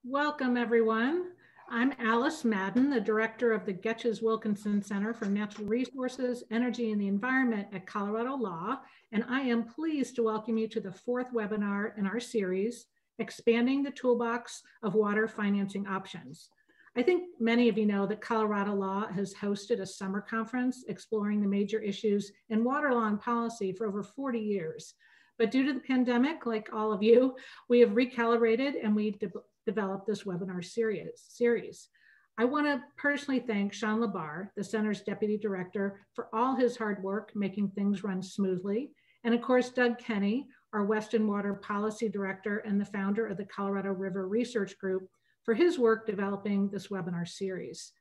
Welcome, everyone. I'm Alice Madden, the director of the Getches-Wilkinson Center for Natural Resources, Energy, and the Environment at Colorado Law, and I am pleased to welcome you to the fourth webinar in our series, Expanding the Toolbox of Water Financing Options. I think many of you know that Colorado Law has hosted a summer conference exploring the major issues in water law and policy for over 40 years. But due to the pandemic, like all of you, we have recalibrated and we developed this webinar series. I want to personally thank Sean Labar, the Center's Deputy Director, for all his hard work making things run smoothly. And of course, Doug Kenny, our Western Water Policy Director and the founder of the Colorado River Research Group, for his work developing this webinar series.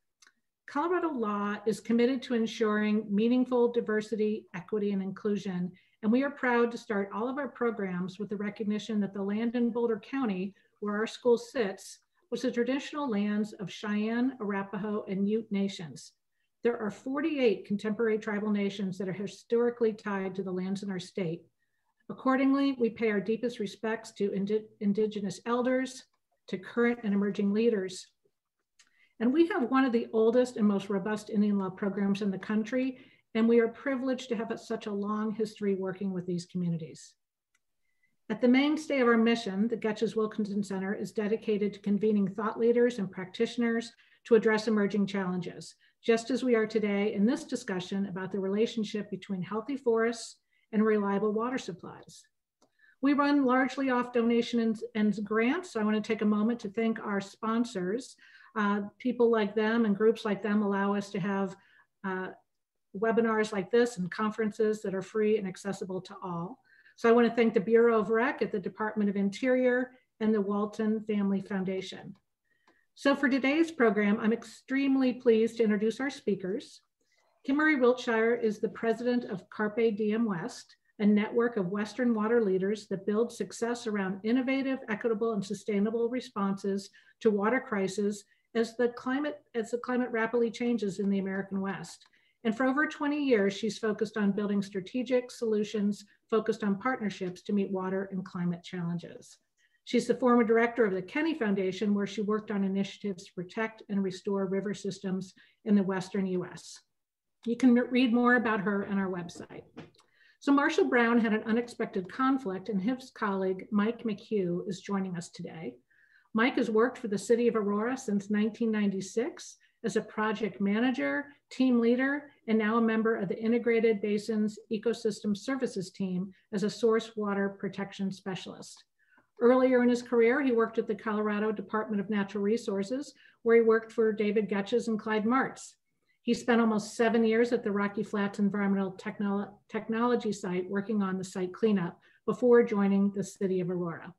Colorado Law is committed to ensuring meaningful diversity, equity, and inclusion. And we are proud to start all of our programs with the recognition that the land in Boulder County, where our school sits, was the traditional lands of Cheyenne, Arapaho, and Ute nations. There are 48 contemporary tribal nations that are historically tied to the lands in our state. Accordingly, we pay our deepest respects to Indigenous elders, to current and emerging leaders. And we have one of the oldest and most robust Indian law programs in the country, and we are privileged to have such a long history working with these communities. At the mainstay of our mission, the Getches-Wilkinson Center is dedicated to convening thought leaders and practitioners to address emerging challenges, just as we are today in this discussion about the relationship between healthy forests and reliable water supplies. We run largely off donations and grants, so I want to take a moment to thank our sponsors. People like them and groups like them allow us to have webinars like this and conferences that are free and accessible to all. So I want to thank the Bureau of Rec at the Department of Interior and the Walton Family Foundation. So for today's program, I'm extremely pleased to introduce our speakers. Kimery Wiltshire is the president of Carpe Diem West, a network of Western water leaders that build success around innovative, equitable, and sustainable responses to water crises as the climate rapidly changes in the American West. And for over 20 years, she's focused on building strategic solutions focused on partnerships to meet water and climate challenges. She's the former director of the Kenny Foundation, where she worked on initiatives to protect and restore river systems in the Western US. You can read more about her on our website. So Marshall Brown had an unexpected conflict, and his colleague, Mike McHugh, is joining us today. Mike has worked for the city of Aurora since 1996 as a project manager, team leader, and now a member of the Integrated Basins Ecosystem Services team as a source water protection specialist. Earlier in his career, he worked at the Colorado Department of Natural Resources, where he worked for David Getches and Clyde Martz. He spent almost 7 years at the Rocky Flats Environmental Technology site working on the site cleanup before joining the city of Aurora.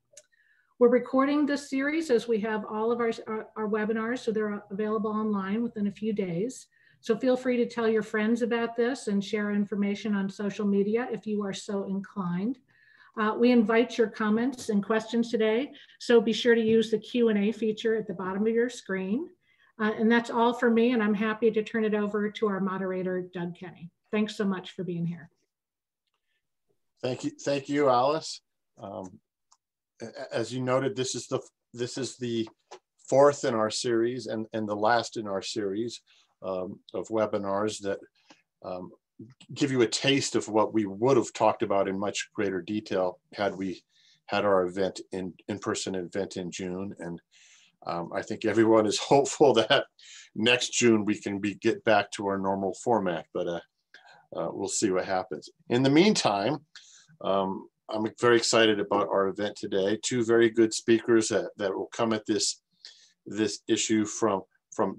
We're recording this series as we have all of our webinars, so they're available online within a few days. So feel free to tell your friends about this and share information on social media if you are so inclined. We invite your comments and questions today, so be sure to use the Q&A feature at the bottom of your screen. And that's all for me, and I'm happy to turn it over to our moderator, Doug Kenny. Thanks so much for being here. Thank you, Alice. As you noted, this is the fourth in our series and the last in our series of webinars that give you a taste of what we would have talked about in much greater detail had we had our in-person event in June. And I think everyone is hopeful that next June we can get back to our normal format, but we'll see what happens. In the meantime, I'm very excited about our event today. Two very good speakers that will come at this issue from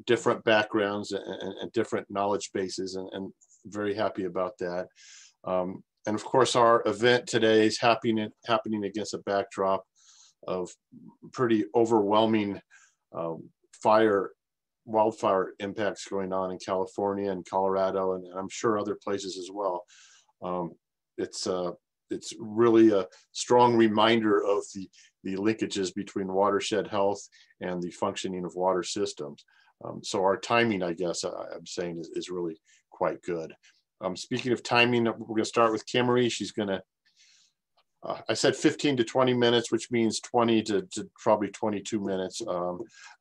different backgrounds and different knowledge bases, and very happy about that. And of course, our event today is happening against a backdrop of pretty overwhelming wildfire impacts going on in California and Colorado, and I'm sure other places as well. It's really a strong reminder of the linkages between watershed health and the functioning of water systems. So our timing, I guess I'm saying, is really quite good. Speaking of timing, we're going to start with Kimery. She's going to I said 15 to 20 minutes, which means 20 to probably 22 minutes,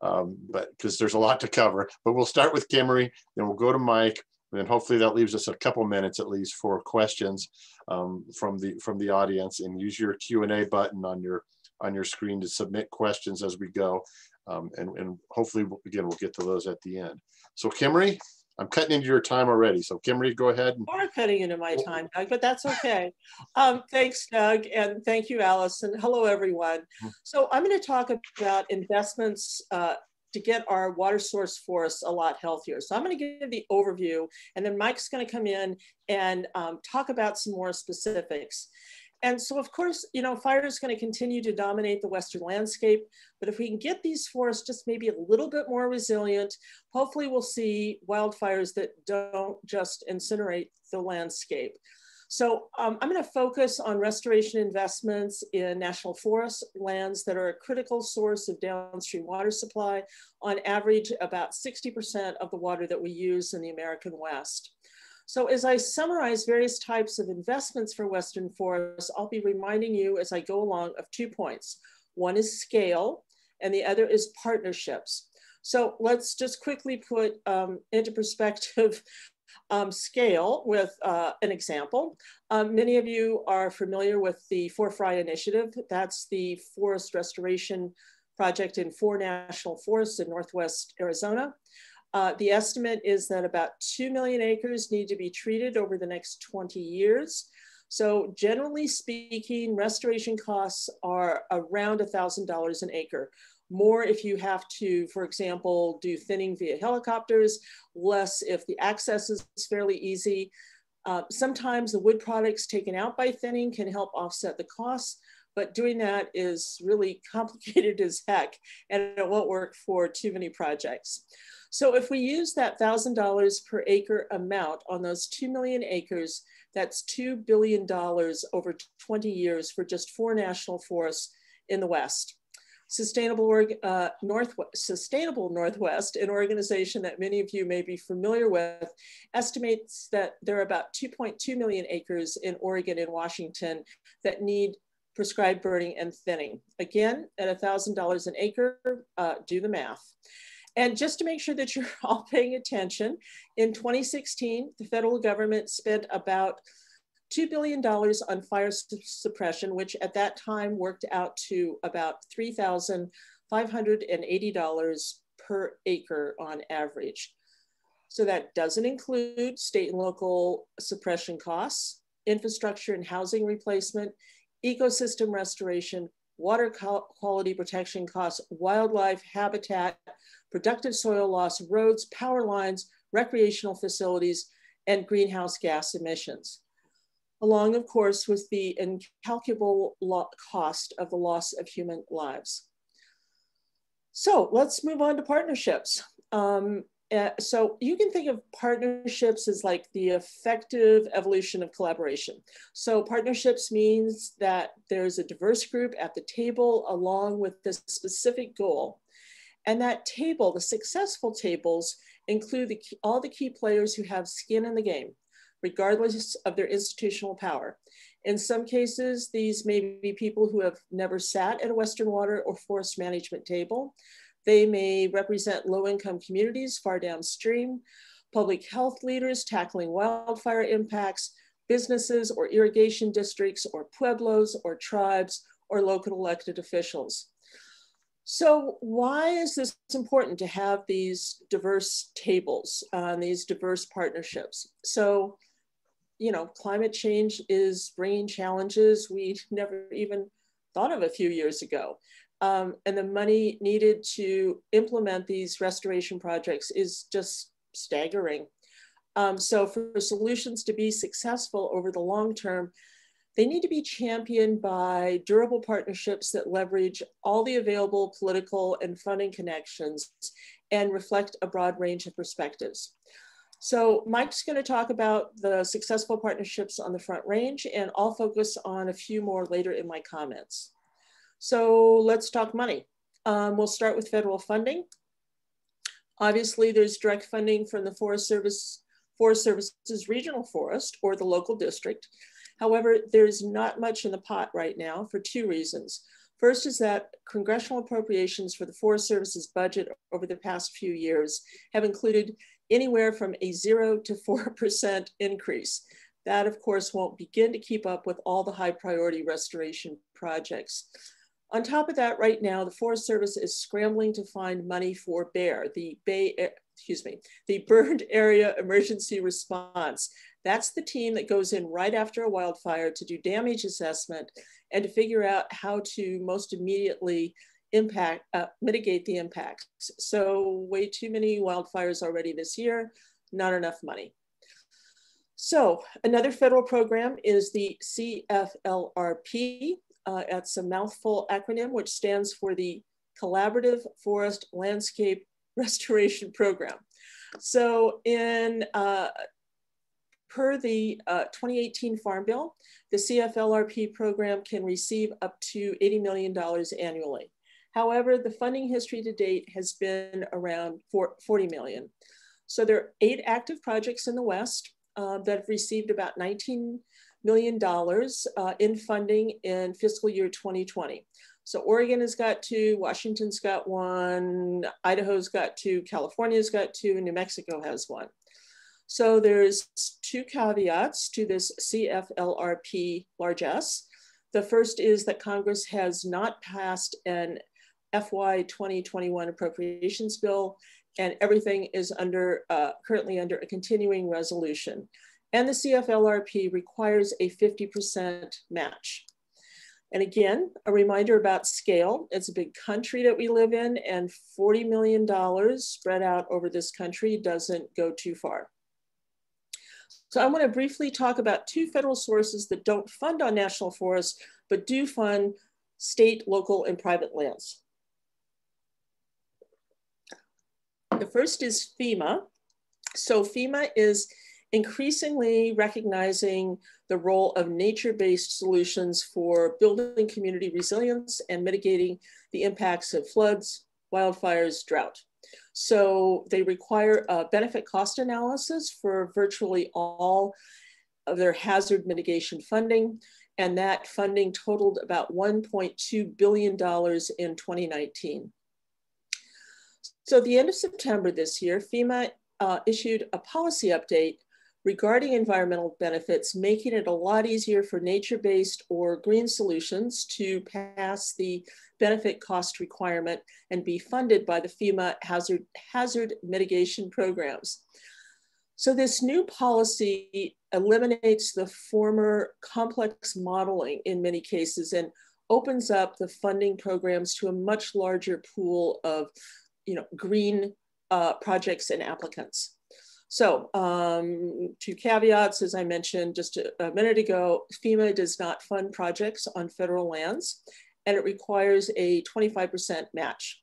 but because there's a lot to cover. But we'll start with Kimery, then we'll go to Mike, and then hopefully that leaves us a couple minutes at least for questions from the audience. And use your Q&A button on your screen to submit questions as we go, and hopefully again we'll get to those at the end. So Kimery, I'm cutting into your time already. So Kimery, go ahead. You are cutting into my time, Doug, but that's okay. Thanks, Doug, and thank you, Alice, and hello, everyone. So I'm going to talk about investments to get our water source forests a lot healthier. So I'm going to give the overview, and then Mike's going to come in and talk about some more specifics. And so, of course, you know, fire is going to continue to dominate the Western landscape, but if we can get these forests just maybe a little bit more resilient, hopefully we'll see wildfires that don't just incinerate the landscape. So I'm going to focus on restoration investments in national forest lands that are a critical source of downstream water supply, on average about 60% of the water that we use in the American West. So as I summarize various types of investments for Western forests, I'll be reminding you as I go along of 2 points. One is scale, and the other is partnerships. So let's just quickly put into perspective scale with an example. Many of you are familiar with the Forefry Initiative. That's the forest restoration project in 4 national forests in Northwest Arizona. The estimate is that about 2 million acres need to be treated over the next 20 years. So generally speaking, restoration costs are around $1,000 an acre. More if you have to, for example, do thinning via helicopters, less if the access is fairly easy. Sometimes the wood products taken out by thinning can help offset the costs, but doing that is really complicated as heck, and it won't work for too many projects. So if we use that $1,000 per acre amount on those 2 million acres, that's $2 billion over 20 years for just 4 national forests in the West. Sustainable Northwest, an organization that many of you may be familiar with, estimates that there are about 2.2 million acres in Oregon and Washington that need prescribed burning and thinning. Again, at $1,000 an acre, do the math. And just to make sure that you're all paying attention, in 2016, the federal government spent about $2 billion on fire suppression, which at that time worked out to about $3,580 per acre on average. So that doesn't include state and local suppression costs, infrastructure and housing replacement, ecosystem restoration, water quality protection costs, wildlife habitat, productive soil loss, roads, power lines, recreational facilities, and greenhouse gas emissions, along, of course, with the incalculable cost of the loss of human lives. So let's move on to partnerships. So you can think of partnerships as like the effective evolution of collaboration. So partnerships means that there's a diverse group at the table along with this specific goal. And that table, the successful tables, include all the key players who have skin in the game, regardless of their institutional power. In some cases, these may be people who have never sat at a Western water or forest management table. They may represent low-income communities far downstream, public health leaders tackling wildfire impacts, businesses or irrigation districts or pueblos or tribes or local elected officials. So why is this important to have these diverse tables, these diverse partnerships? So, you know, climate change is bringing challenges we never even thought of a few years ago. And the money needed to implement these restoration projects is just staggering. So for solutions to be successful over the long term, they need to be championed by durable partnerships that leverage all the available political and funding connections and reflect a broad range of perspectives. So Mike's going to talk about the successful partnerships on the Front Range, and I'll focus on a few more later in my comments. So let's talk money. We'll start with federal funding. Obviously, there's direct funding from the Forest Service's Regional Forest or the local district. However, there's not much in the pot right now for two reasons. First is that congressional appropriations for the Forest Service's budget over the past few years have included anywhere from a 0 to 4% increase. That, of course, won't begin to keep up with all the high priority restoration projects. On top of that, right now, the Forest Service is scrambling to find money for BEAR, the Burned Area Emergency Response. That's the team that goes in right after a wildfire to do damage assessment and to figure out how to most immediately mitigate the impacts. So way too many wildfires already this year, not enough money. So another federal program is the CFLRP. It's a mouthful acronym, which stands for the Collaborative Forest Landscape Restoration Program. So per the 2018 Farm Bill, the CFLRP program can receive up to $80 million annually. However, the funding history to date has been around $40 million. So there are 8 active projects in the West that have received about $19 million in funding in fiscal year 2020. So Oregon has got 2, Washington's got 1, Idaho's got 2, California's got 2, and New Mexico has 1. So there's 2 caveats to this CFLRP large S. The first is that Congress has not passed an FY 2021 appropriations bill, and everything is currently under a continuing resolution. And the CFLRP requires a 50% match. And again, a reminder about scale. It's a big country that we live in, and $40 million spread out over this country doesn't go too far. So I want to briefly talk about 2 federal sources that don't fund on national forests, but do fund state, local, and private lands. The first is FEMA. So FEMA is increasingly recognizing the role of nature-based solutions for building community resilience and mitigating the impacts of floods, wildfires, drought. So they require a benefit cost analysis for virtually all of their hazard mitigation funding. And that funding totaled about $1.2 billion in 2019. So at the end of September this year, FEMA issued a policy update regarding environmental benefits, making it a lot easier for nature-based or green solutions to pass the benefit cost requirement and be funded by the FEMA hazard mitigation programs. So this new policy eliminates the former complex modeling in many cases and opens up the funding programs to a much larger pool of green projects and applicants. So 2 caveats, as I mentioned just a minute ago, FEMA does not fund projects on federal lands, and it requires a 25% match.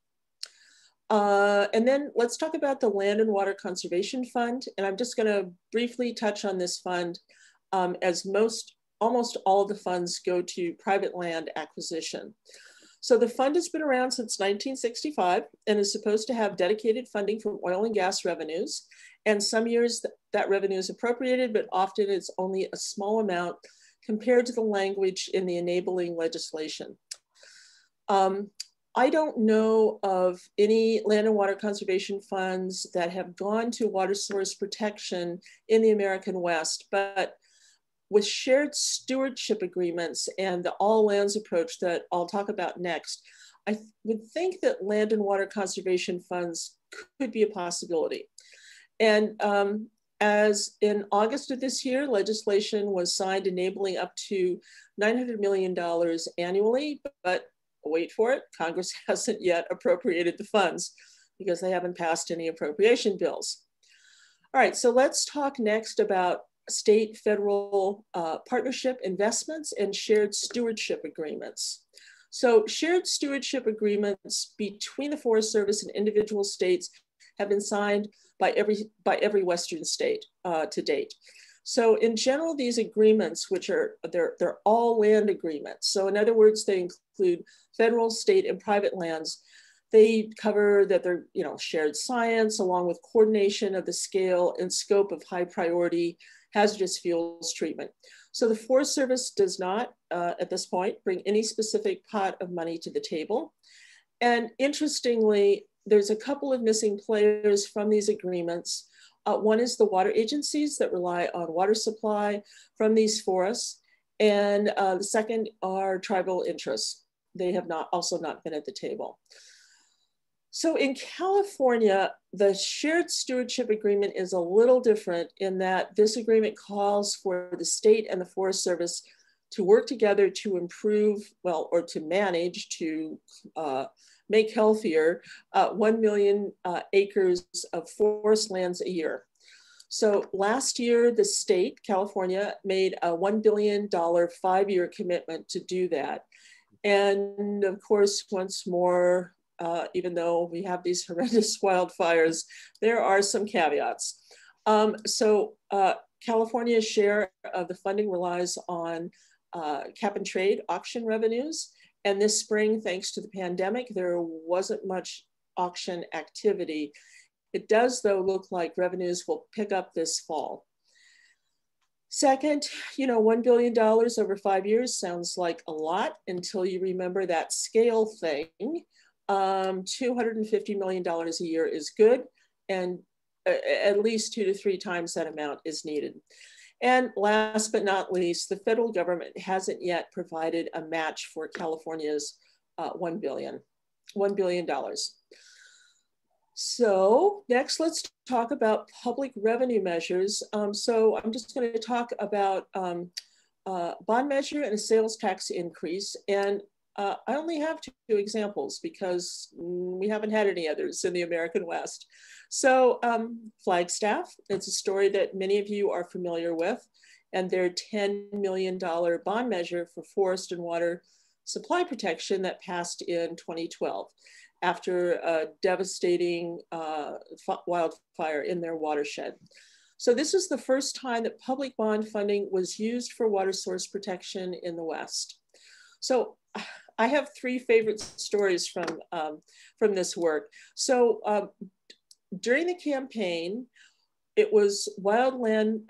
And then let's talk about the Land and Water Conservation Fund. And I'm just gonna briefly touch on this fund as almost all of the funds go to private land acquisition. So the fund has been around since 1965 and is supposed to have dedicated funding from oil and gas revenues. And some years that revenue is appropriated, but often it's only a small amount compared to the language in the enabling legislation. I don't know of any land and water conservation funds that have gone to water source protection in the American West, but with shared stewardship agreements and the all lands approach that I'll talk about next, I would think that land and water conservation funds could be a possibility. And as in August of this year, legislation was signed enabling up to $900 million annually, but wait for it, Congress hasn't yet appropriated the funds because they haven't passed any appropriation bills. All right, so let's talk next about state federal partnership investments and shared stewardship agreements. So shared stewardship agreements between the Forest Service and individual states have been signed by every Western state to date. So in general, these agreements, which they're all land agreements. So in other words, they include federal, state, and private lands. They cover that they're shared science along with coordination of the scale and scope of high priority hazardous fuels treatment. So the Forest Service does not, at this point, bring any specific pot of money to the table. And interestingly, there's a couple of missing players from these agreements. One is the water agencies that rely on water supply from these forests. And the second are tribal interests. They have also not been at the table. So in California, the shared stewardship agreement is a little different in that this agreement calls for the state and the Forest Service to work together to improve, well, or to manage, to make healthier 1 million acres of forest lands a year. So last year, the state, California, made a $1 billion 5-year commitment to do that. And of course, once more, even though we have these horrendous wildfires, there are some caveats. California's share of the funding relies on cap and trade auction revenues. And this spring, thanks to the pandemic, there wasn't much auction activity. It does, though, look like revenues will pick up this fall. Second, $1 billion over 5 years sounds like a lot until you remember that scale thing. $250 million a year is good, and at least 2 to 3 times that amount is needed. And last but not least, the federal government hasn't yet provided a match for California's $1 billion. So next, let's talk about public revenue measures. So I'm just going to talk about bond measure and a sales tax increase. And I only have 2 examples because we haven't had any others in the American West. So Flagstaff, it's a story that many of you are familiar with, and their $10 million bond measure for forest and water supply protection that passed in 2012 after a devastating wildfire in their watershed. So this was the first time that public bond funding was used for water source protection in the West. So I have 3 favorite stories from this work. So during the campaign, it was wildland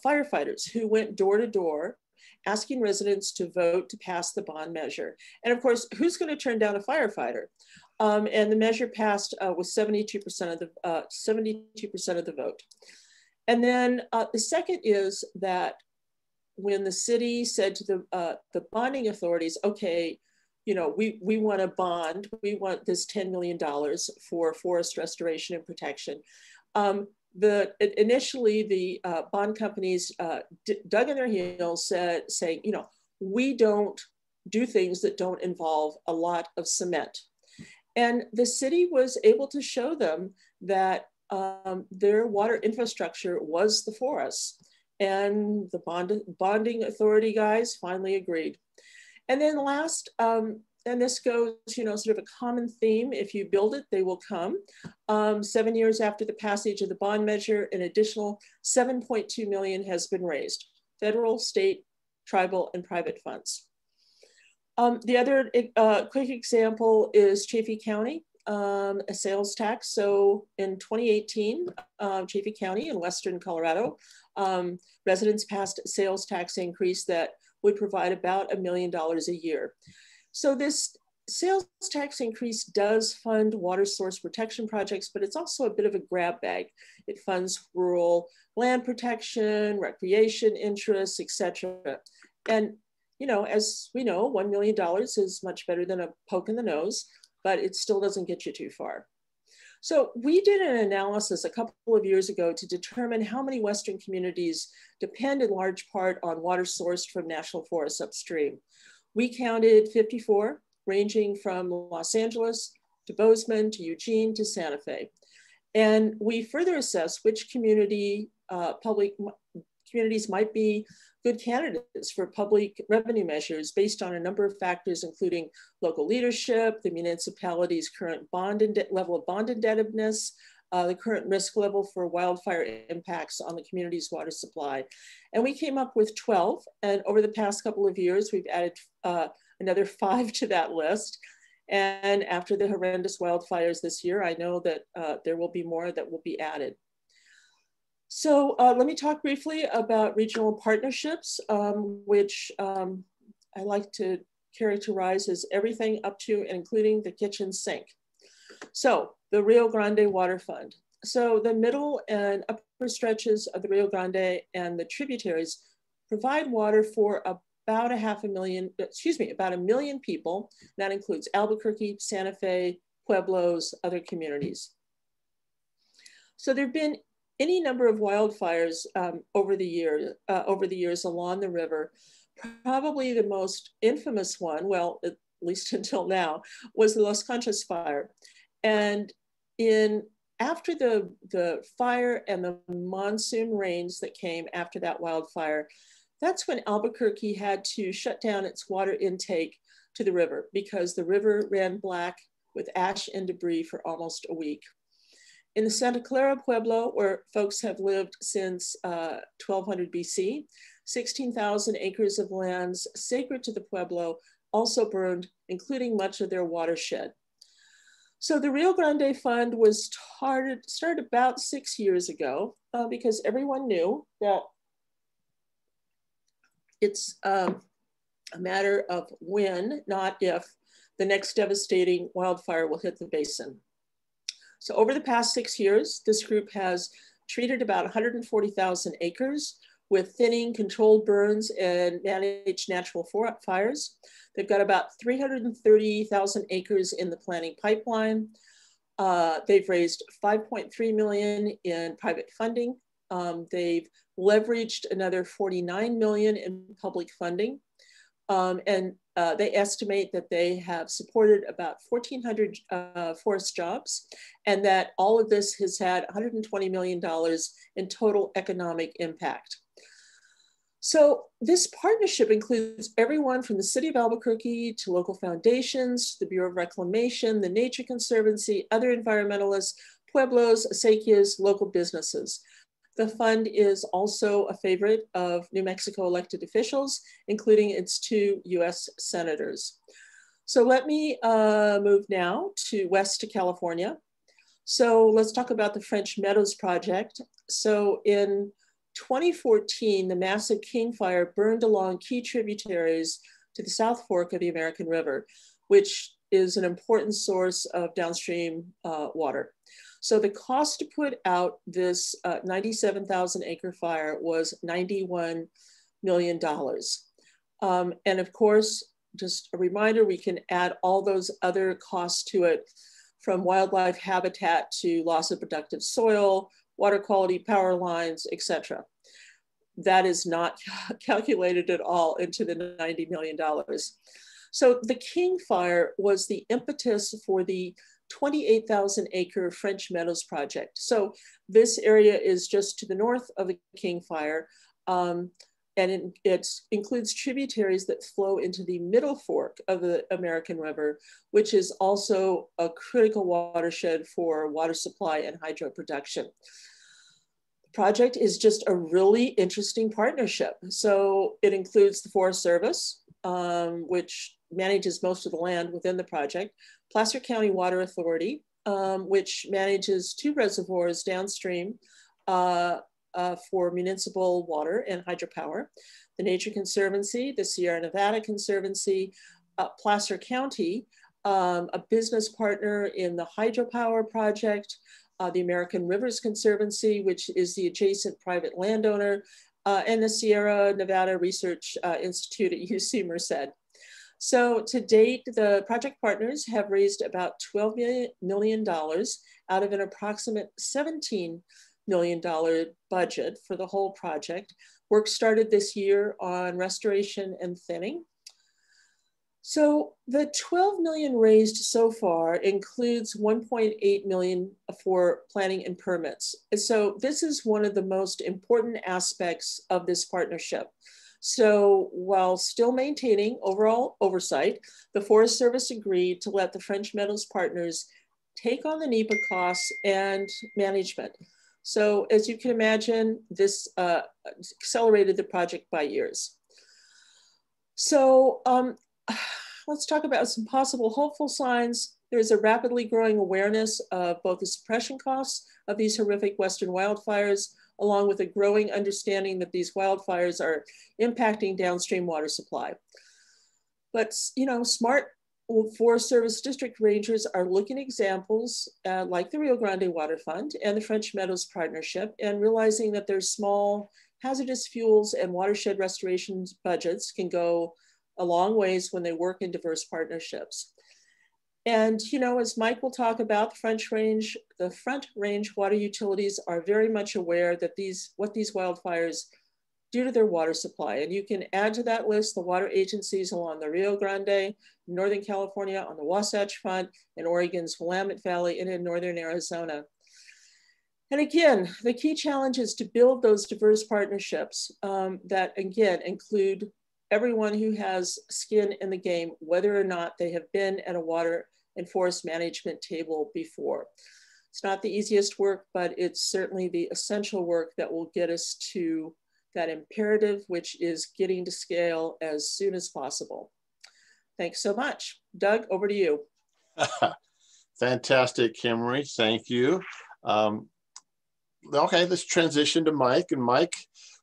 firefighters who went door to door asking residents to vote to pass the bond measure. And of course, who's going to turn down a firefighter? And the measure passed with 72% of the vote. And then the second is that when the city said to the bonding authorities, okay, we want a bond, we want this $10 million for forest restoration and protection. Initially, the bond companies dug in their heels saying, we don't do things that don't involve a lot of cement. And the city was able to show them that their water infrastructure was the forests. And the bonding authority guys finally agreed. And then last, and this goes, sort of a common theme, if you build it, they will come. 7 years after the passage of the bond measure, an additional $7.2 million has been raised, federal, state, tribal, and private funds. The other quick example is Chaffee County, a sales tax. So in 2018, Chaffee County in Western Colorado, residents passed a sales tax increase that would provide about $1 million a year. So this sales tax increase does fund water source protection projects, but it's also a bit of a grab bag. It funds rural land protection, recreation interests, etc. And as we know, $1 million is much better than a poke in the nose, but it still doesn't get you too far. So we did an analysis a couple of years ago to determine how many Western communities depend in large part on water sourced from national forests upstream. We counted 54, ranging from Los Angeles to Bozeman to Eugene to Santa Fe. And we further assessed which communities might be good candidates for public revenue measures based on a number of factors, including local leadership, the municipality's current level of bond indebtedness, the current risk level for wildfire impacts on the community's water supply. And we came up with 12. And over the past couple of years, we've added another 5 to that list. And after the horrendous wildfires this year, I know that there will be more that will be added. So let me talk briefly about regional partnerships, which I like to characterize as everything up to and including the kitchen sink. So the Rio Grande Water Fund. So the middle and upper stretches of the Rio Grande and the tributaries provide water for about about 1 million people. That includes Albuquerque, Santa Fe, Pueblos, other communities. So there've been any number of wildfires over the years along the river. Probably the most infamous one, well, at least until now, was the Los Conchas fire. And after the fire and the monsoon rains that came after that wildfire, that's when Albuquerque had to shut down its water intake to the river because the river ran black with ash and debris for almost a week. In the Santa Clara Pueblo, where folks have lived since 1200 BC, 16,000 acres of lands sacred to the Pueblo also burned, including much of their watershed. So the Rio Grande Fund was started about 6 years ago because everyone knew that it's a matter of when, not if, the next devastating wildfire will hit the basin. So over the past 6 years, this group has treated about 140,000 acres with thinning, controlled burns, and managed natural fires. They've got about 330,000 acres in the planning pipeline. They've raised $5.3 million in private funding. They've leveraged another $49 million in public funding. They estimate that they have supported about 1,400 forest jobs, and that all of this has had $120 million in total economic impact. So this partnership includes everyone from the city of Albuquerque to local foundations, the Bureau of Reclamation, the Nature Conservancy, other environmentalists, pueblos, acequias, local businesses. The fund is also a favorite of New Mexico elected officials, including its 2 US senators. So let me move now west to California. So let's talk about the French Meadows project. So in 2014, the massive King Fire burned along key tributaries to the South Fork of the American River, which is an important source of downstream water. So the cost to put out this 97,000 acre fire was $91 million. And of course, just a reminder, we can add all those other costs to it, from wildlife habitat to loss of productive soil, water quality, power lines, etc. That is not calculated at all into the $90 million. So the King Fire was the impetus for the 28,000 acre French Meadows project. So this area is just to the north of the King Fire, and it includes tributaries that flow into the middle fork of the American River, which is also a critical watershed for water supply and hydro production. The project is just a really interesting partnership. So it includes the Forest Service, which manages most of the land within the project, Placer County Water Authority, which manages 2 reservoirs downstream for municipal water and hydropower, the Nature Conservancy, the Sierra Nevada Conservancy, Placer County, a business partner in the hydropower project, the American Rivers Conservancy, which is the adjacent private landowner, and the Sierra Nevada Research Institute at UC Merced. So to date, the project partners have raised about $12 million out of an approximate $17 million budget for the whole project. Work started this year on restoration and thinning. So the 12 million raised so far includes 1.8 million for planning and permits. And so this is one of the most important aspects of this partnership. So while still maintaining overall oversight, the Forest Service agreed to let the French Meadows partners take on the NEPA costs and management. So as you can imagine, this accelerated the project by years. So let's talk about some possible hopeful signs. There's a rapidly growing awareness of both the suppression costs of these horrific Western wildfires, along with a growing understanding that these wildfires are impacting downstream water supply. But, you know, smart Forest Service district rangers are looking at examples like the Rio Grande Water Fund and the French Meadows Partnership, and realizing that their small hazardous fuels and watershed restoration budgets can go a long ways when they work in diverse partnerships. And, you know, as Mike will talk about, the Front Range water utilities are very much aware that what these wildfires do to their water supply. And you can add to that list the water agencies along the Rio Grande, Northern California on the Wasatch Front, and Oregon's Willamette Valley, and in Northern Arizona. And again, the key challenge is to build those diverse partnerships that, again, include everyone who has skin in the game, whether or not they have been at a water and forest management table before. It's not the easiest work, but it's certainly the essential work that will get us to that imperative, which is getting to scale as soon as possible. Thanks so much. Doug, over to you. Fantastic, Kimery. Thank you. Okay, let's transition to Mike. And Mike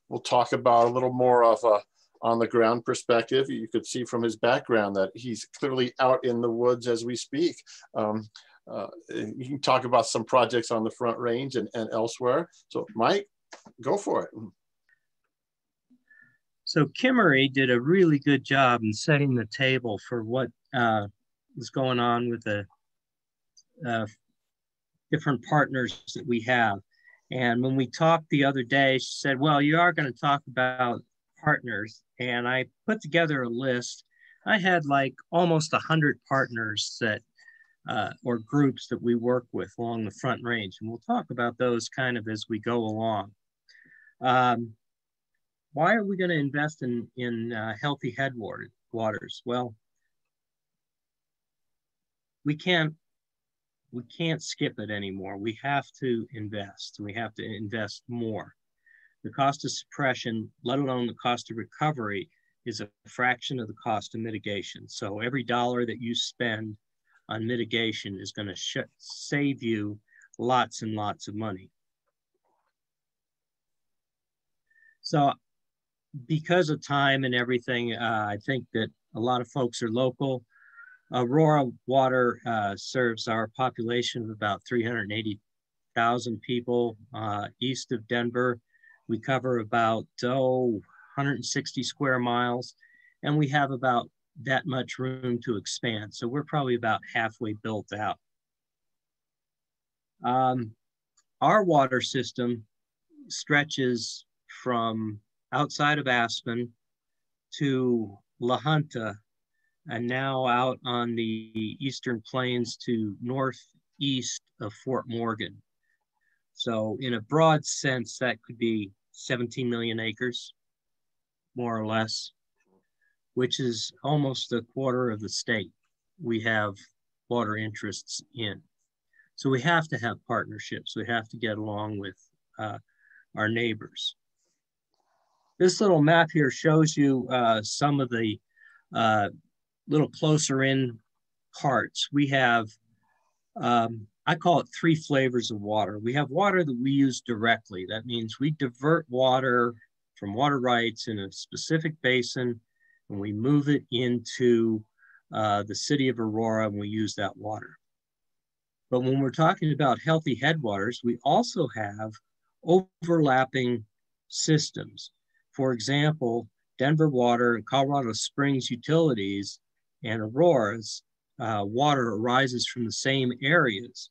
will talk about a little more of a on-the-ground perspective. You could see from his background that he's clearly out in the woods as we speak. You can talk about some projects on the Front Range and elsewhere. So Mike, go for it. So Kimery did a really good job in setting the table for what is going on with the different partners that we have. And when we talked the other day, she said, well, you are going to talk about partners. And I put together a list. I had like almost 100 partners that, or groups that we work with along the Front Range. And we'll talk about those kind of as we go along. Why are we going to invest in healthy headwaters? Well, we can't skip it anymore. We have to invest. We have to invest more. The cost of suppression, let alone the cost of recovery, is a fraction of the cost of mitigation. So every dollar that you spend on mitigation is going to save you lots and lots of money. So because of time and everything, I think that a lot of folks are local. Aurora Water serves our population of about 380,000 people east of Denver. We cover about 160 square miles, and we have about that much room to expand. So we're probably about halfway built out. Our water system stretches from outside of Aspen to La Junta, and now out on the eastern plains to northeast of Fort Morgan. So in a broad sense, that could be 17 million acres, more or less, which is almost a quarter of the state we have water interests in. So we have to have partnerships. We have to get along with our neighbors. This little map here shows you some of the little closer in parts. We have, I call it 3 flavors of water. We have water that we use directly. That means we divert water from water rights in a specific basin, and we move it into the city of Aurora, and we use that water. But when we're talking about healthy headwaters, we also have overlapping systems. For example, Denver Water and Colorado Springs Utilities and Aurora's water arises from the same areas,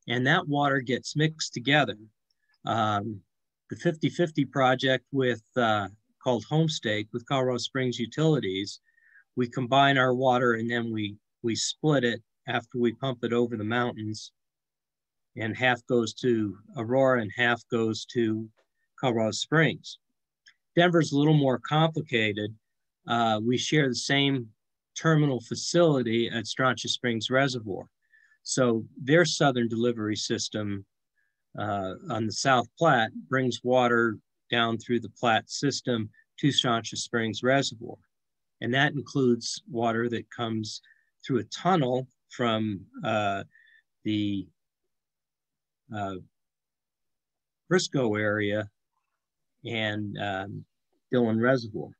and that water gets mixed together. The 50-50 project with called Homestake with Colorado Springs Utilities, we combine our water and then we split it after we pump it over the mountains, and half goes to Aurora and half goes to Colorado Springs. Denver's a little more complicated. We share the same terminal facility at Strontia Springs Reservoir. So their southern delivery system on the South Platte brings water down through the Platte system to Strontia Springs Reservoir. And that includes water that comes through a tunnel from the Briscoe area and Dillon Reservoir.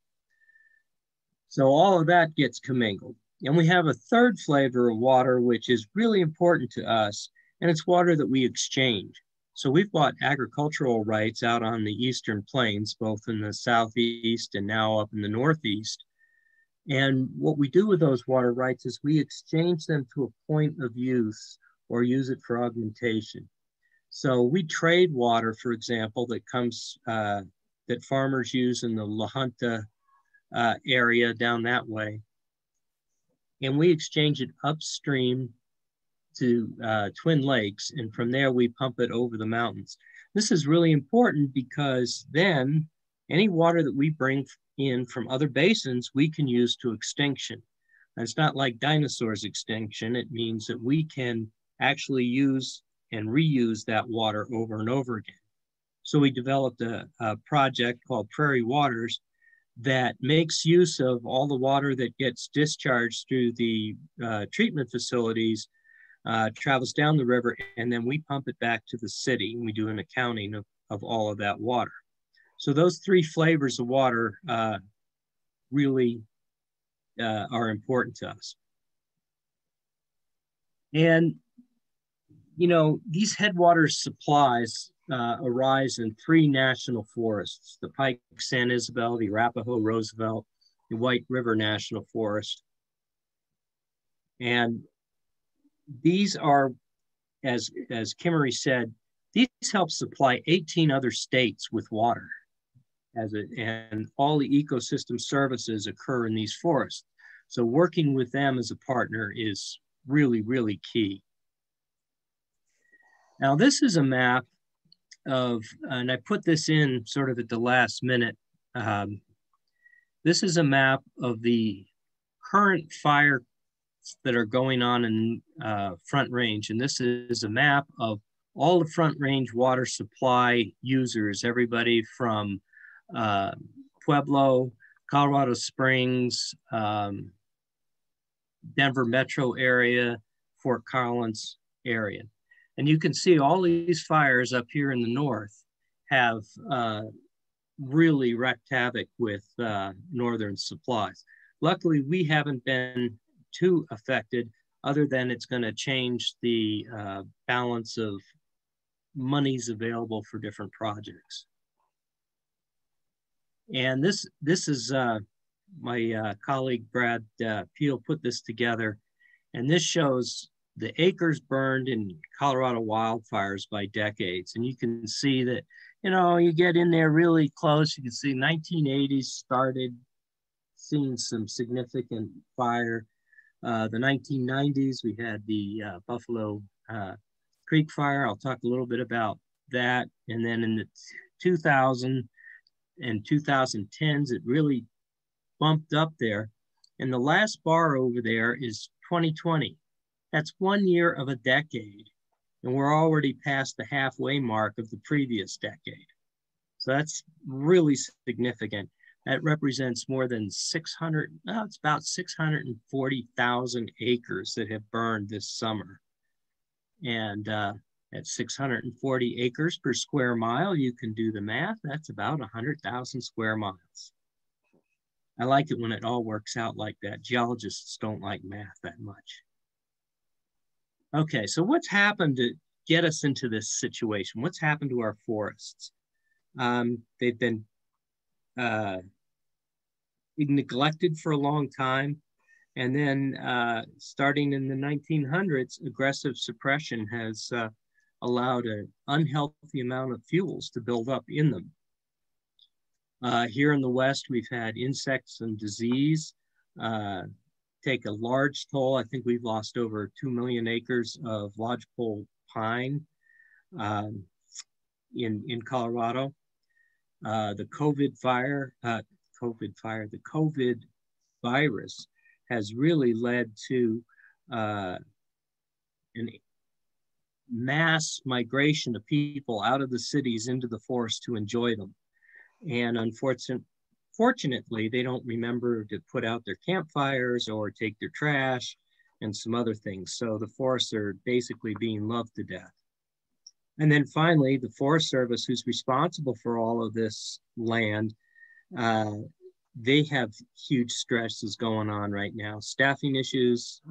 So all of that gets commingled. And we have a third flavor of water, which is really important to us, and it's water that we exchange. So we've bought agricultural rights out on the Eastern Plains, both in the Southeast and now up in the Northeast. And what we do with those water rights is we exchange them to a point of use or use it for augmentation. So we trade water, for example, that comes, that farmers use in the La Junta area down that way. And we exchange it upstream to Twin Lakes, and from there we pump it over the mountains. This is really important because then any water that we bring in from other basins, we can use to extinction. And it's not like dinosaurs extinction. It means that we can actually use and reuse that water over and over again. So we developed a project called Prairie Waters that makes use of all the water that gets discharged through the treatment facilities, travels down the river, and then we pump it back to the city, and we do an accounting of all of that water. So those three flavors of water really are important to us. And, you know, these headwaters supplies arise in three national forests: the Pike San Isabel, the Arapahoe Roosevelt, the White River National Forest. And these are, as Kimery said, these help supply 18 other states with water, and all the ecosystem services occur in these forests. So working with them as a partner is really, really key. Now this is a map of, and I put this in sort of at the last minute. This is a map of the current fire that are going on in Front Range. And this is a map of all the Front Range water supply users, everybody from Pueblo, Colorado Springs, Denver metro area, Fort Collins area. And you can see all these fires up here in the north have really wreaked havoc with northern supplies. Luckily, we haven't been too affected, other than it's going to change the balance of monies available for different projects. And this is my colleague Brad Peel put this together, and this shows the acres burned in Colorado wildfires by decades. And you can see that, you know, you get in there really close, you can see 1980s started seeing some significant fire. The 1990s, we had the Buffalo Creek fire. I'll talk a little bit about that. And then in the 2000 and 2010s, it really bumped up there. And the last bar over there is 2020. That's 1 year of a decade. And we're already past the halfway mark of the previous decade. So that's really significant. That represents more than it's about 640,000 acres that have burned this summer. And at 640 acres per square mile, you can do the math. That's about 100,000 square miles. I like it when it all works out like that. Geologists don't like math that much. Okay, so what's happened to get us into this situation? What's happened to our forests? They've been neglected for a long time. And then starting in the 1900s, aggressive suppression has allowed an unhealthy amount of fuels to build up in them. Here in the West, we've had insects and disease take a large toll. I think we've lost over 2 million acres of lodgepole pine in Colorado. The COVID virus has really led to an mass migration of people out of the cities into the forest to enjoy them. And unfortunately, they don't remember to put out their campfires or take their trash and some other things. So the forests are basically being loved to death. And then finally, the Forest Service, who's responsible for all of this land, they have huge stresses going on right now. Staffing issues,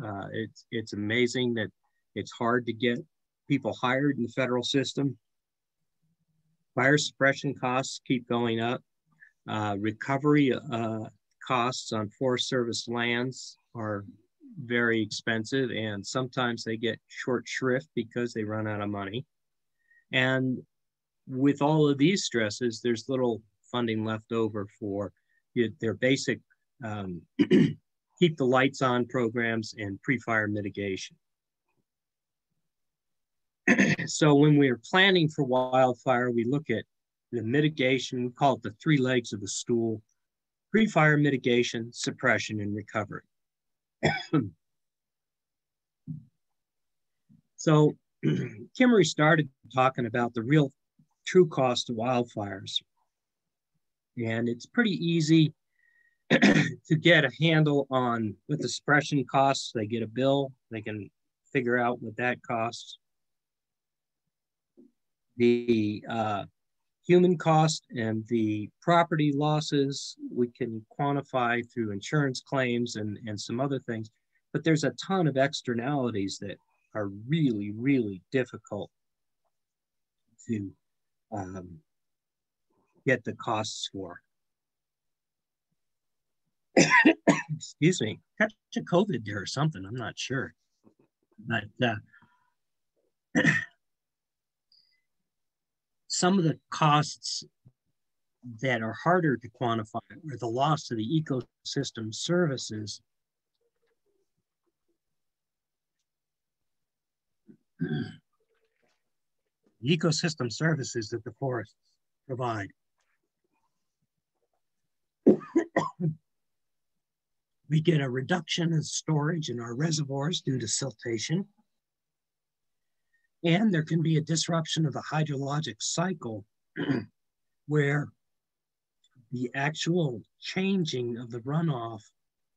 it's amazing that it's hard to get people hired in the federal system. Fire suppression costs keep going up. Recovery costs on Forest Service lands are very expensive, and sometimes they get short shrift because they run out of money. And with all of these stresses, there's little funding left over for their basic keep the lights on programs and pre-fire mitigation. So when we're planning for wildfire, we look at the mitigation, we call it the three legs of the stool: pre-fire mitigation, suppression, and recovery. So Kimery started talking about the real true cost of wildfires. And it's pretty easy to get a handle on what the suppression costs. They get a bill, they can figure out what that costs. The human cost and the property losses we can quantify through insurance claims and some other things, but there's a ton of externalities that are really, really difficult to get the costs for. Excuse me, catch a COVID there or something, I'm not sure. But some of the costs that are harder to quantify are the loss of the ecosystem services. The ecosystem services that the forests provide. We get a reduction in storage in our reservoirs due to siltation. And there can be a disruption of the hydrologic cycle where the actual changing of the runoff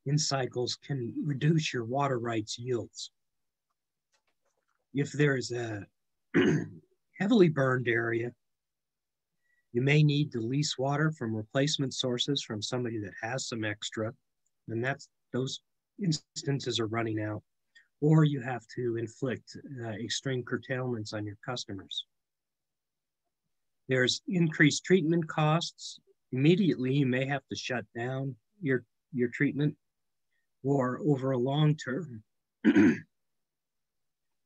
in cycles can reduce your water rights yields. If there is a heavily burned area, you may need to lease water from replacement sources from somebody that has some extra, and those instances are running out. Or you have to inflict extreme curtailments on your customers. There's increased treatment costs. Immediately, you may have to shut down your treatment, or over a long term,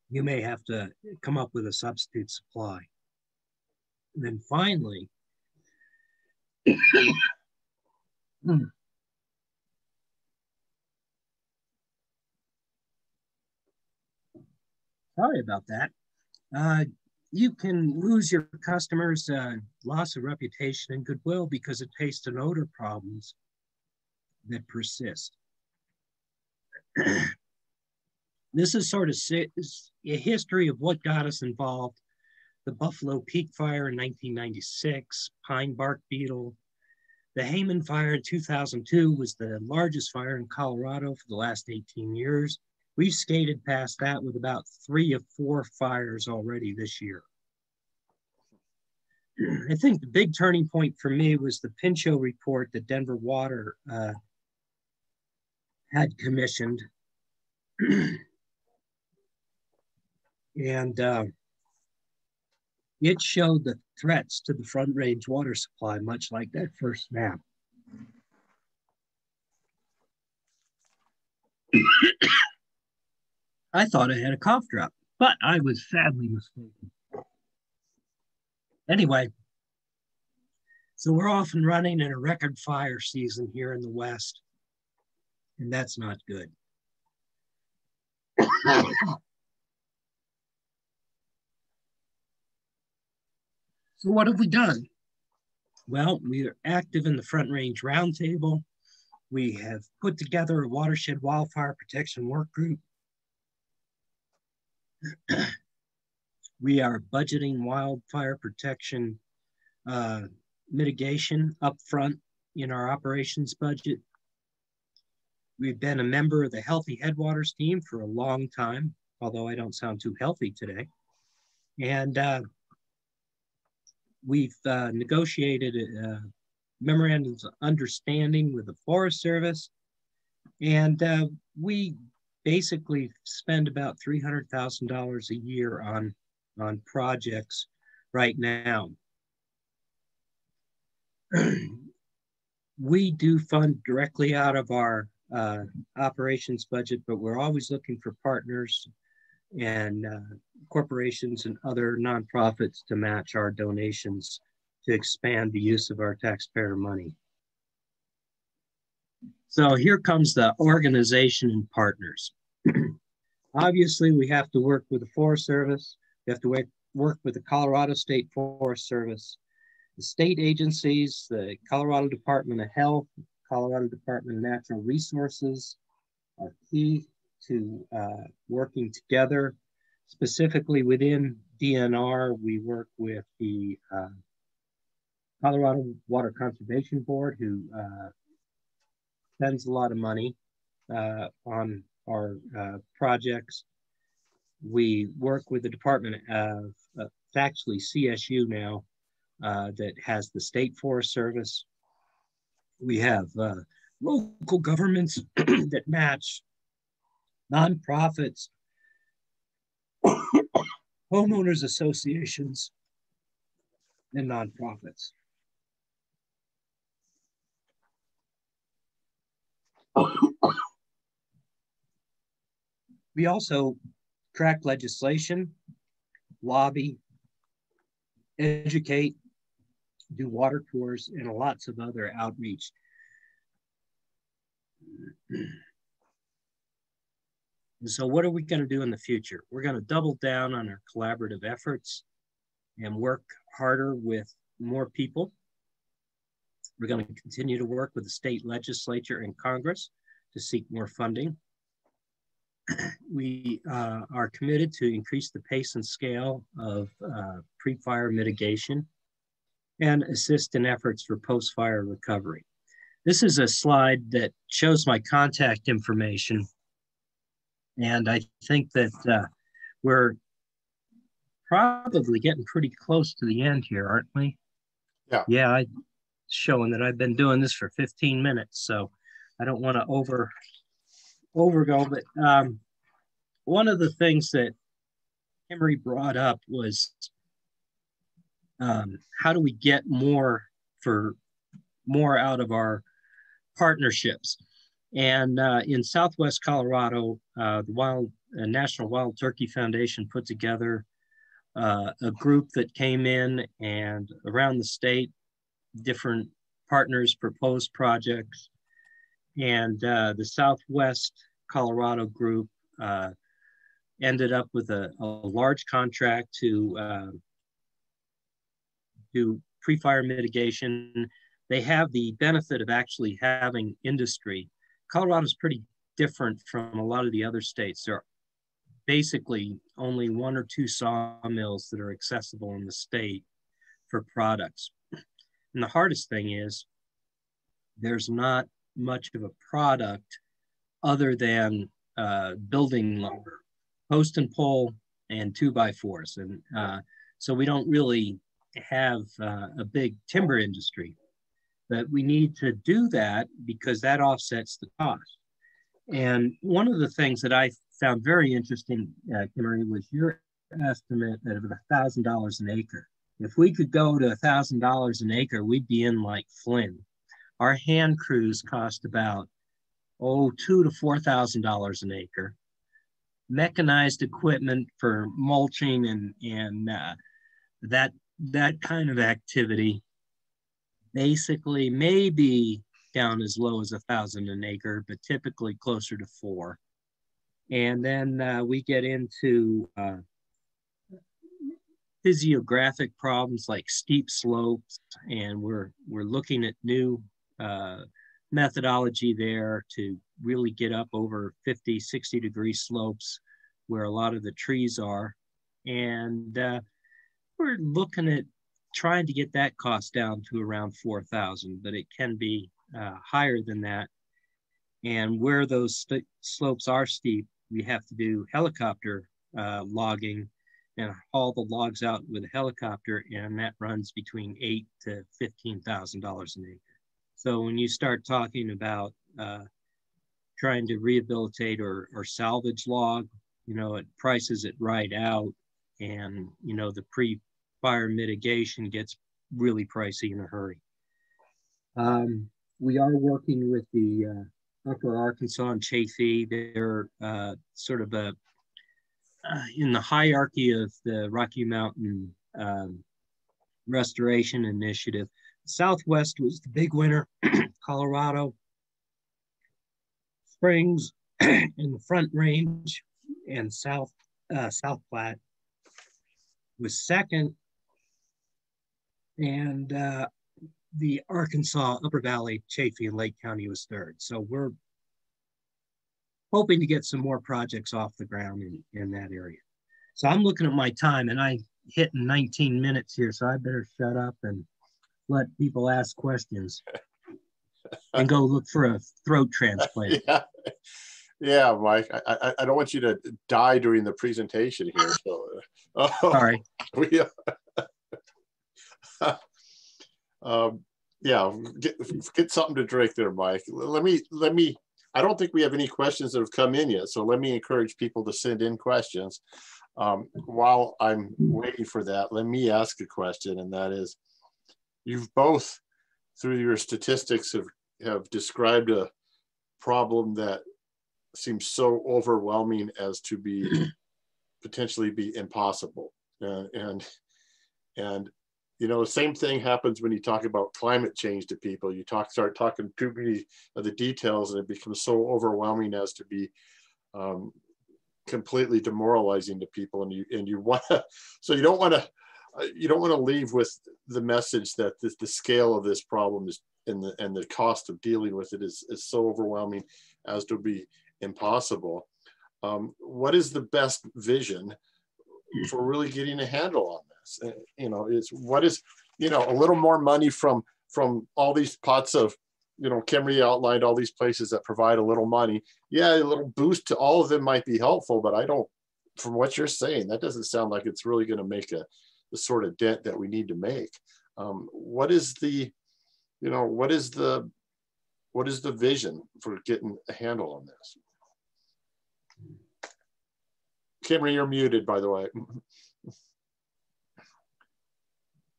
you may have to come up with a substitute supply. And then finally, sorry about that. You can lose your customers, loss of reputation and goodwill because of taste and odor problems that persist. This is sort of a history of what got us involved. The Buffalo Peak Fire in 1996, pine bark beetle. The Hayman Fire in 2002 was the largest fire in Colorado for the last 18 years. We've skated past that with about 3 or 4 fires already this year. I think the big turning point for me was the Pinchot report that Denver Water had commissioned. And it showed the threats to the Front Range water supply, much like that first map. I thought I had a cough drop, but I was sadly mistaken. Anyway, so we're off and running in a record fire season here in the West, and that's not good. So what have we done? Well, we are active in the Front Range Roundtable. We have put together a watershed wildfire protection work group. We are budgeting wildfire protection mitigation up front in our operations budget. We've been a member of the Healthy Headwaters team for a long time, although I don't sound too healthy today. And We've negotiated memorandums of understanding with the Forest Service, and we basically spend about $300,000 a year on projects right now. We do fund directly out of our operations budget, but we're always looking for partners and corporations and other nonprofits to match our donations to expand the use of our taxpayer money. So here comes the organization and partners. Obviously, we have to work with the Forest Service. We have to work with the Colorado State Forest Service, the state agencies, the Colorado Department of Health, Colorado Department of Natural Resources are key to working together. Specifically within DNR, we work with the Colorado Water Conservation Board, who spends a lot of money on our projects. We work with the Department of, it's actually CSU now, that has the State Forest Service. We have local governments that match, nonprofits, homeowners associations, and nonprofits. We also track legislation, lobby, educate, do water tours, and lots of other outreach. And so what are we going to do in the future? We're going to double down on our collaborative efforts and work harder with more people. We're going to continue to work with the state legislature and Congress to seek more funding. We are committed to increase the pace and scale of pre-fire mitigation and assist in efforts for post-fire recovery. This is a slide that shows my contact information. And I think that we're probably getting pretty close to the end here, aren't we? Yeah. Yeah, showing that I've been doing this for 15 minutes, so I don't want to overgo, but one of the things that Kimery brought up was how do we get more out of our partnerships? And in Southwest Colorado, the National Wild Turkey Foundation put together a group that came in, and around the state, different partners proposed projects. And the Southwest Colorado group ended up with a large contract to do pre-fire mitigation. They have the benefit of actually having industry. Colorado's pretty different from a lot of the other states. There are basically only 1 or 2 sawmills that are accessible in the state for products. And the hardest thing is there's not much of a product other than building lumber, post and pole, and 2x4s. And so we don't really have a big timber industry. But we need to do that because that offsets the cost. And one of the things that I found very interesting, Kimery, was your estimate of $1,000 an acre. If we could go to $1,000 an acre, we'd be in like Flynn. Our hand crews cost about $2,000 to $4,000 an acre. Mechanized equipment for mulching and that kind of activity basically maybe down as low as $1,000 an acre, but typically closer to $4,000. And then we get into physiographic problems like steep slopes, and we're looking at new methodology there to really get up over 50, 60-degree slopes where a lot of the trees are. And we're looking at trying to get that cost down to around $4,000, but it can be higher than that. And where those slopes are steep, we have to do helicopter logging and haul the logs out with a helicopter, and that runs between $8,000 to $15,000 an acre. So when you start talking about trying to rehabilitate or salvage log, you know, it prices it right out, and you know the pre-fire mitigation gets really pricey in a hurry. We are working with the Upper Arkansas and Chaffee. They're sort of a in the hierarchy of the Rocky Mountain Restoration Initiative. Southwest was the big winner. Colorado Springs in the Front Range and South Platte was second, and the Arkansas Upper Valley, Chaffee, and Lake County was third. So we're hoping to get some more projects off the ground in that area. So I'm looking at my time, and I hit 19 minutes here, so I better shut up and let people ask questions and go look for a throat transplant. Yeah, Mike, I don't want you to die during the presentation here. So, Sorry. Yeah, get something to drink there, Mike. Let me. I don't think we have any questions that have come in yet, so let me encourage people to send in questions. While I'm waiting for that, let me ask a question, and that is, you've both, through your statistics, have described a problem that seems so overwhelming as to be potentially be impossible. And you know, the same thing happens when you talk about climate change to people. You start talking too many of the details, and it becomes so overwhelming as to be completely demoralizing to people. And you want to, so you don't want to leave with the message that the scale of this problem is and the cost of dealing with it is so overwhelming as to be impossible. What is the best vision for really getting a handle on this? You know, a little more money from all these pots of, you know, Kimery outlined all these places that provide a little money. Yeah, a little boost to all of them might be helpful, but from what you're saying, that doesn't sound like it's really going to make the sort of dent that we need to make. What is the vision for getting a handle on this? Kimery, you're muted, by the way.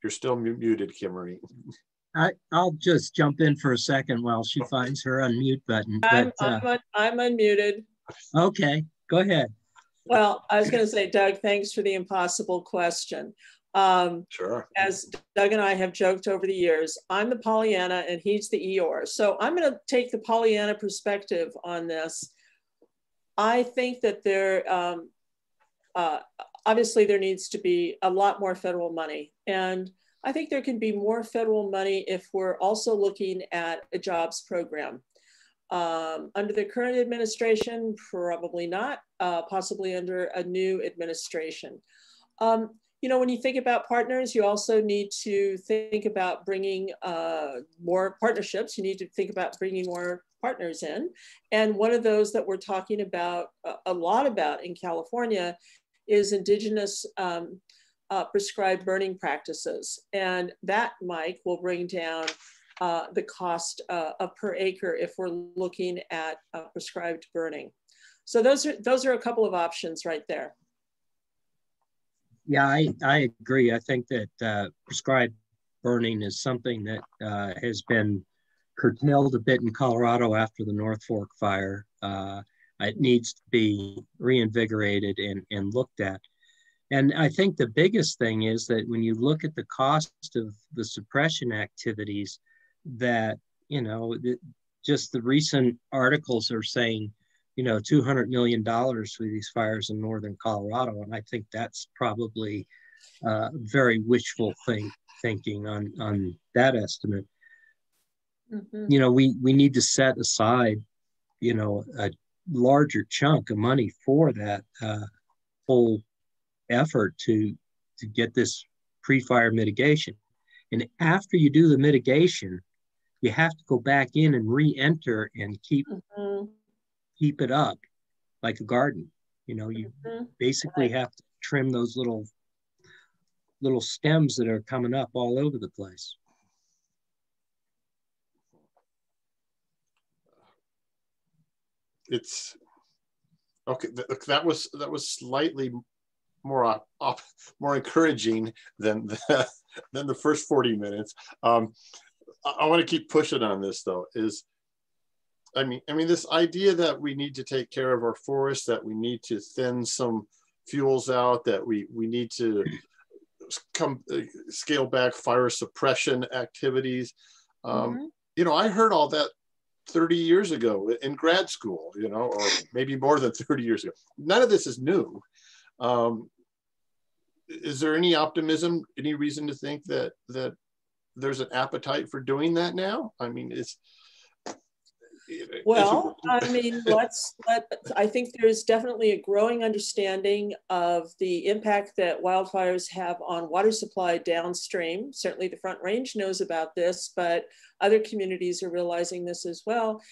You're still muted, Kimery. I'll just jump in for a second while she finds her unmute button. I'm unmuted. Okay, go ahead. Well, I was going to say, Doug, thanks for the impossible question. Sure. As Doug and I have joked over the years, I'm the Pollyanna and he's the Eeyore. So I'm going to take the Pollyanna perspective on this. I think that obviously there needs to be a lot more federal money. And I think there can be more federal money if we're also looking at a jobs program. Under the current administration, probably not, possibly under a new administration. You know, when you think about partners, you also need to think about bringing more partnerships. You need to think about bringing more partners in. And one of those that we're talking about a lot about in California is indigenous prescribed burning practices. And that, Mike, will bring down the cost per acre if we're looking at prescribed burning. So those are a couple of options right there. Yeah, I agree. I think that prescribed burning is something that has been curtailed a bit in Colorado after the North Fork fire. It needs to be reinvigorated and looked at. And I think the biggest thing is that when you look at the cost of the suppression activities, that, you know, just the recent articles are saying, you know, $200 million for these fires in northern Colorado. And I think that's probably very wishful thinking on that estimate. Mm-hmm. You know, we need to set aside, you know, a larger chunk of money for that whole effort to get this pre-fire mitigation. And after you do the mitigation, you have to go back in and re-enter and keep it up like a garden. You know, you basically have to trim those little stems that are coming up all over the place. It's okay. That was slightly more encouraging than the first 40 minutes. I want to keep pushing on this though. I mean, this idea that we need to take care of our forests, that we need to thin some fuels out, that we need to scale back fire suppression activities. You know, I heard all that 30 years ago in grad school, you know, or maybe more than 30 years ago. None of this is new. Is there any optimism, any reason to think that there's an appetite for doing that now? I mean, I think there's definitely a growing understanding of the impact that wildfires have on water supply downstream. Certainly the Front Range knows about this, but other communities are realizing this as well.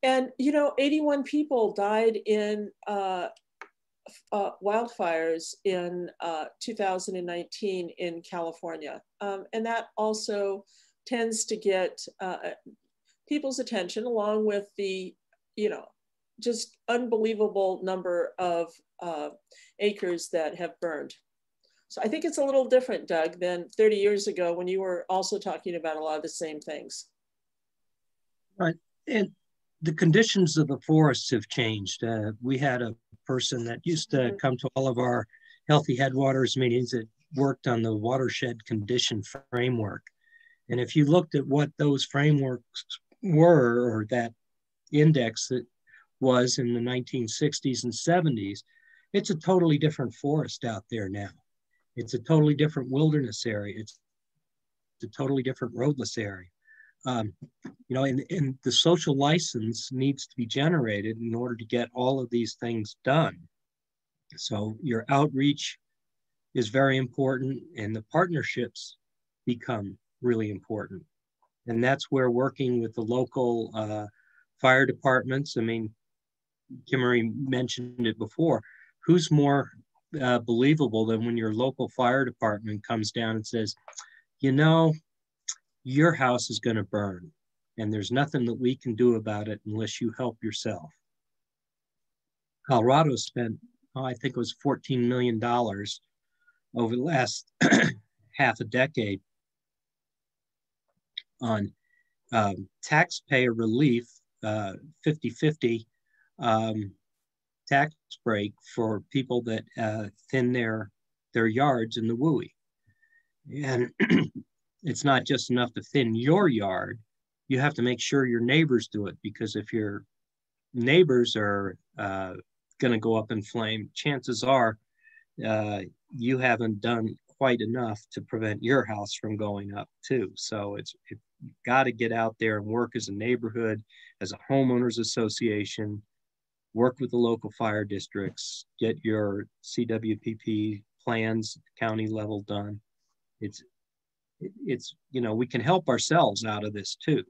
And, you know, 81 people died in wildfires in 2019 in California. And that also tends to get people's attention, along with the, you know, just unbelievable number of acres that have burned. So I think it's a little different, Doug, than 30 years ago when you were also talking about a lot of the same things. Right, and the conditions of the forests have changed. We had a person that used to come to all of our Healthy Headwaters meetings that worked on the watershed condition framework. And if you looked at what those frameworks were, or that index that was in the 1960s and 70s, it's a totally different forest out there now. It's a totally different wilderness area. It's a totally different roadless area. You know, and the social license needs to be generated in order to get all of these things done. So your outreach is very important, and the partnerships become really important. And that's where working with the local fire departments, I mean, Kimery mentioned it before, who's more believable than when your local fire department comes down and says, you know, your house is going to burn, and there's nothing that we can do about it unless you help yourself. Colorado spent, I think it was $14 million over the last half a decade on taxpayer relief, 50-50 tax break for people that thin their yards in the WUI. And it's not just enough to thin your yard, you have to make sure your neighbors do it, because if your neighbors are going to go up in flame, chances are you haven't done quite enough to prevent your house from going up too. So you've got to get out there and work as a neighborhood, as a homeowners association, work with the local fire districts, get your CWPP plans at the county level done. It's you know, we can help ourselves out of this too.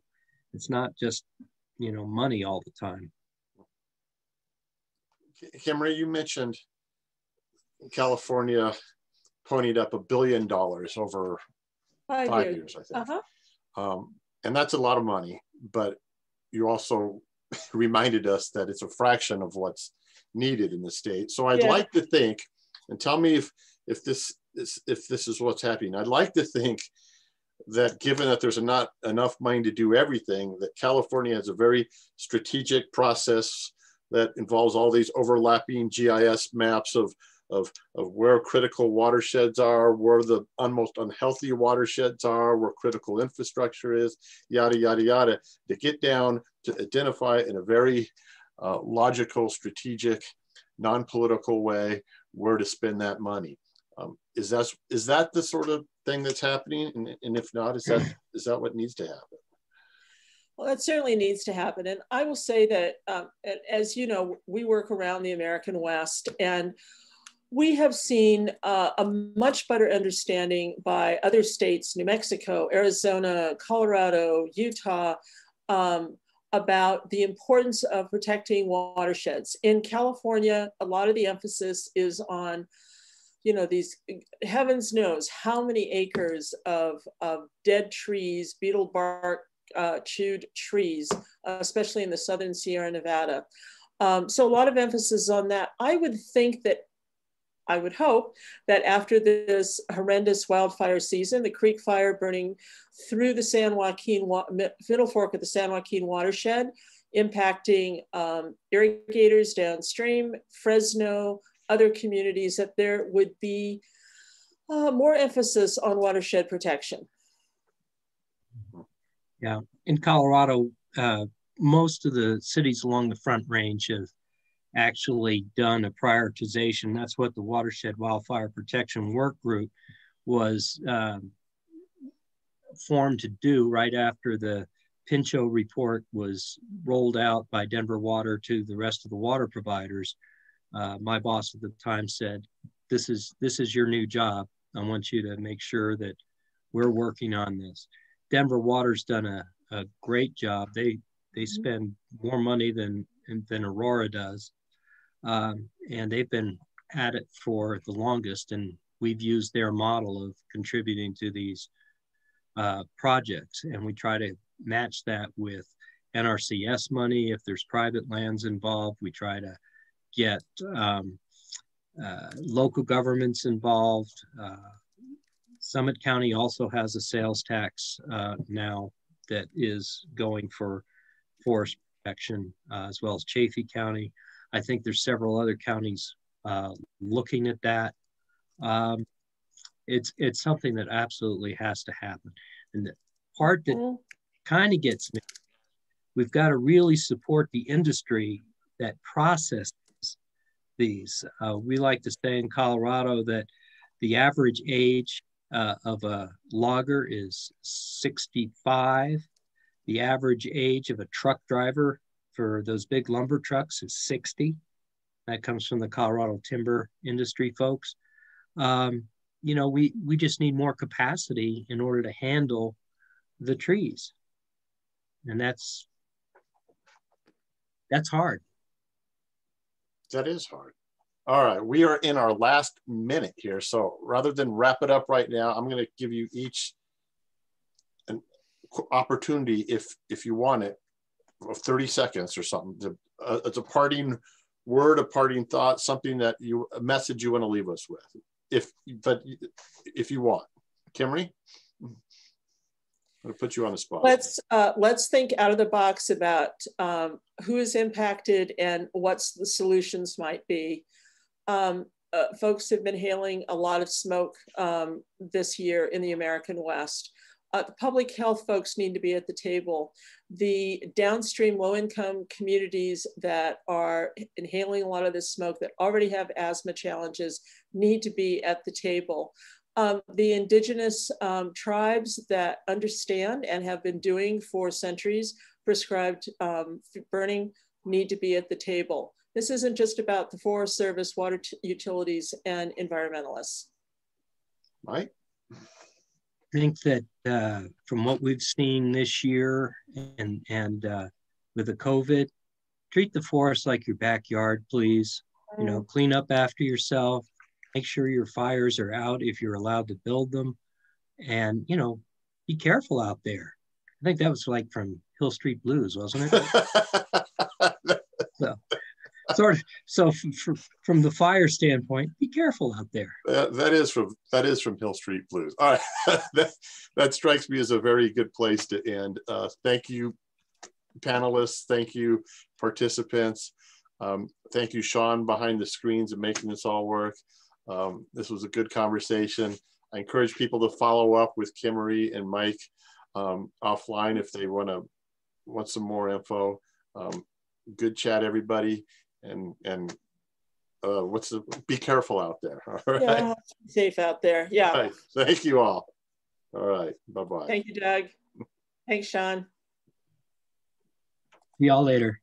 It's not just, you know, money all the time. Kimery, you mentioned California ponied up $1 billion over 5 years, I think. And that's a lot of money, but you also reminded us that it's a fraction of what's needed in the state. So I'd like to think, and tell me if this is what's happening, I'd like to think that given that there's not enough money to do everything, that California has a very strategic process that involves all these overlapping GIS maps of where critical watersheds are, where the most unhealthy watersheds are, where critical infrastructure is, yada, yada, yada, to get down to identify in a very logical, strategic, non-political way where to spend that money. Is that the sort of thing that's happening? And if not, is that what needs to happen? Well, that certainly needs to happen. And I will say that, as you know, we work around the American West, and we have seen a much better understanding by other states, New Mexico, Arizona, Colorado, Utah, about the importance of protecting watersheds. In California, a lot of the emphasis is on you know, these, heavens knows how many acres of dead trees, beetle bark chewed trees, especially in the southern Sierra Nevada. So a lot of emphasis on that. I would think that, I would hope that after this horrendous wildfire season, the creek fire burning through the San Joaquin, middle fork of the San Joaquin watershed, impacting irrigators downstream, Fresno, other communities, that there would be more emphasis on watershed protection. Yeah, in Colorado, most of the cities along the Front Range have actually done a prioritization. That's what the Watershed Wildfire Protection Work Group was formed to do right after the Pinchot report was rolled out by Denver Water to the rest of the water providers. My boss at the time said, this is your new job. I want you to make sure that we're working on this. Denver Water's done a great job. They spend more money than Aurora does. And they've been at it for the longest, and we've used their model of contributing to these projects, and we try to match that with NRCS money. If there's private lands involved, we try to get local governments involved. Summit County also has a sales tax now that is going for forest protection, as well as Chaffee County. I think there's several other counties looking at that. It's something that absolutely has to happen. And the part that kind of gets me, we've got to really support the industry that processes these. We like to say in Colorado that the average age of a logger is 65. The average age of a truck driver for those big lumber trucks is 60. That comes from the Colorado timber industry folks. You know, we just need more capacity in order to handle the trees. And that's hard. That is hard. All right, we are in our last minute here. So rather than wrap it up right now, I'm going to give you each an opportunity, if you want it, of 30 seconds or something. It's a parting word, a parting thought, something that a message you want to leave us with, if you want. Kimery, I'm going to put you on the spot. Let's think out of the box about who is impacted and what's the solutions might be. Folks have been hailing a lot of smoke this year in the American West. The public health folks need to be at the table. The downstream low-income communities that are inhaling a lot of this smoke that already have asthma challenges need to be at the table. The indigenous tribes that understand and have been doing for centuries prescribed burning need to be at the table. This isn't just about the Forest Service, water utilities, and environmentalists. Mike? I think that from what we've seen this year and with the COVID, treat the forest like your backyard, please. You know, clean up after yourself. Make sure your fires are out if you're allowed to build them. And, you know, be careful out there. I think that was like from Hill Street Blues, wasn't it? So from the fire standpoint, be careful out there. That is from Hill Street Blues. All right, that strikes me as a very good place to end. Thank you, panelists. Thank you, participants. Thank you, Sean, behind the screens and making this all work. This was a good conversation. I encourage people to follow up with Kimery and Mike offline if they want some more info. Good chat, everybody. And be careful out there. All right. Yeah, be safe out there. Yeah. Right. Thank you all. All right. Bye-bye. Thank you, Doug. Thanks, Sean. See y'all later.